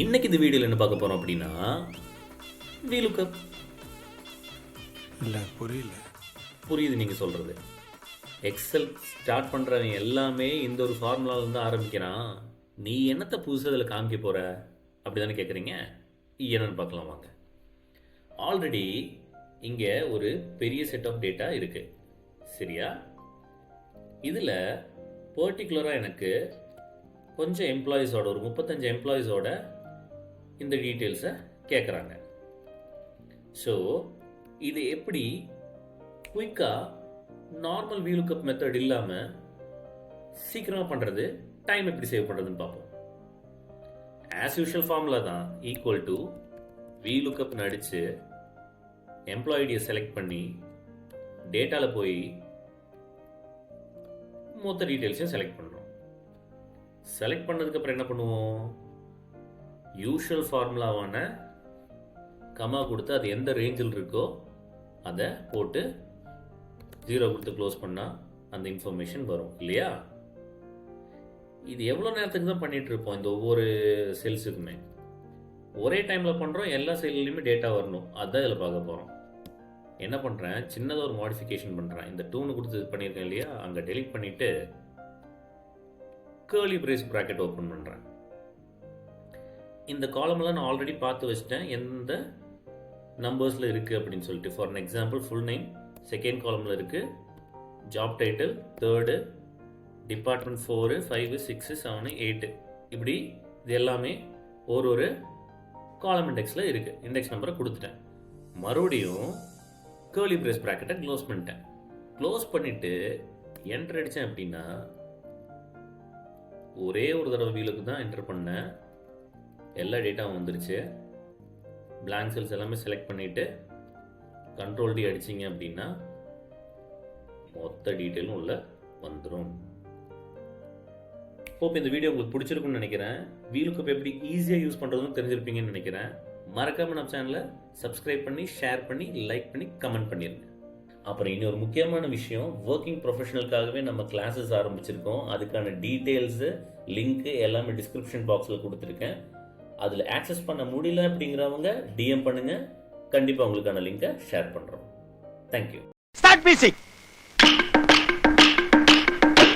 இன்னைக்கு இந்த வீடியோவில் என்ன பார்க்க போகிறோம் அப்படின்னா VLOOKUP. இல்லை புரியல. புரியுது நீங்கள் சொல்கிறது. எக்ஸல் ஸ்டார்ட் பண்ணுறவன் எல்லாமே இந்த ஒரு ஃபார்முலாவில் தான் ஆரம்பிக்கிறான். நீ என்னத்தை புதுசு அதில் காமிக்க போகிற அப்படி தானே கேட்குறீங்க. என்னென்னு பார்க்கலாம் வாங்க. ஆல்ரெடி இங்கே ஒரு பெரிய செட் ஆஃப் டேட்டா இருக்குது, சரியா? இதில் பர்டிகுலராக எனக்கு கொஞ்சம் எம்ப்ளாயீஸோட, ஒரு 35 எம்ப்ளாயீஸோட இந்த டீட்டெயில்ஸை கேட்குறாங்க. ஸோ இது எப்படி குயிக்காக நார்மல் VLOOKUP மெத்தட் இல்லாமல் சீக்கிரமாக பண்ணுறது, டைம் எப்படி சேவ் பண்ணுறதுன்னு பார்ப்போம். ஆஸ் யூஷுவல் ஃபார்முலா தான். ஈக்குவல் டு VLOOKUP அடித்து எம்ப்ளாயிடியை செலக்ட் பண்ணி டேட்டாவில் போய் மொத்த டீட்டெயில்ஸையும் செலக்ட் பண்ணுறோம். செலக்ட் பண்ணதுக்கப்புறம் என்ன பண்ணுவோம்? யூஷுவல் ஃபார்முலாவான கமா கொடுத்து அது எந்த ரேஞ்சில் இருக்கோ அதை போட்டு 0 கொடுத்து க்ளோஸ் பண்ணால் அந்த இன்ஃபர்மேஷன் வரும் இல்லையா? இது எவ்வளோ நேரத்துக்கு தான் பண்ணிகிட்டு இருப்போம். இந்த ஒவ்வொரு செல்ஸுக்குமே ஒரே டைமில் பண்ணுறோம். எல்லா செல்லையுமே டேட்டா வரணும். அதுதான் இதில் பார்க்க போகிறோம். என்ன பண்ணுறேன், சின்னதாக ஒரு மாடிஃபிகேஷன் பண்ணுறேன். இந்த 2 கொடுத்து பண்ணியிருக்கேன் இல்லையா, அங்கே டெலிட் பண்ணிவிட்டு கேர்லி பிரேஸ் ப்ராக்கெட் ஓப்பன் பண்ணுறேன். இந்த காலமெல்லாம் நான் ஆல்ரெடி பார்த்து வச்சிட்டேன் எந்த நம்பர்ஸில் இருக்குது அப்படின்னு சொல்லிட்டு. For an example, full name second காலமில் இருக்குது, ஜாப் டைட்டில் தேர்டு, டிபார்ட்மெண்ட் 4, 5, 6, 7, 8, இப்படி இது எல்லாமே ஒரு காலம் இண்டெக்ஸில் இருக்குது. இண்டெக்ஸ் நம்பரை கொடுத்துட்டேன். மறுபடியும் கேர்லி பிரேஸ் ப்ராக்கெட்டை க்ளோஸ் பண்ணிட்டேன். க்ளோஸ் பண்ணிவிட்டு என்டர் அடித்தேன் அப்படின்னா ஒரே ஒரு தடவை வீலுக்கு தான் என்டர் பண்ணேன். எல்லா டேட்டாவும் வந்துருச்சு. பிளாங்க் செல்ஸ் எல்லாமே செலக்ட் பண்ணிவிட்டு Ctrl D அடிச்சிங்க அப்படின்னா மொத்த டீட்டெயிலும் உள்ள வந்துடும். ஹோப் இந்த வீடியோ உங்களுக்கு பிடிச்சிருக்குன்னு நினைக்கிறேன். VLOOKUP எப்படி ஈஸியாக யூஸ் பண்ணுறதுன்னு தெரிஞ்சிருப்பீங்கன்னு நினைக்கிறேன். மறக்காமல் நம்ம சேனலை சப்ஸ்கிரைப் பண்ணி, ஷேர் பண்ணி, லைக் பண்ணி, கமெண்ட் பண்ணிடுங்க. அப்புறம் இன்னொரு முக்கியமான விஷயம், ஒர்க்கிங் ப்ரொஃபஷனலுக்காகவே நம்ம கிளாஸஸ் ஆரம்பிச்சிருக்கோம். அதுக்கான டீட்டெயில்ஸு, லிங்க்கு எல்லாமே டிஸ்கிரிப்ஷன் பாக்ஸில் கொடுத்துருக்கேன். அதில் ஆக்சஸ் பண்ண முடியல அப்படிங்கிறவங்க DM பண்ணுங்கள். கண்டிப்பாக உங்களுக்கான லிங்கை ஷேர் பண்ணுறோம். தேங்க்யூ. Start music!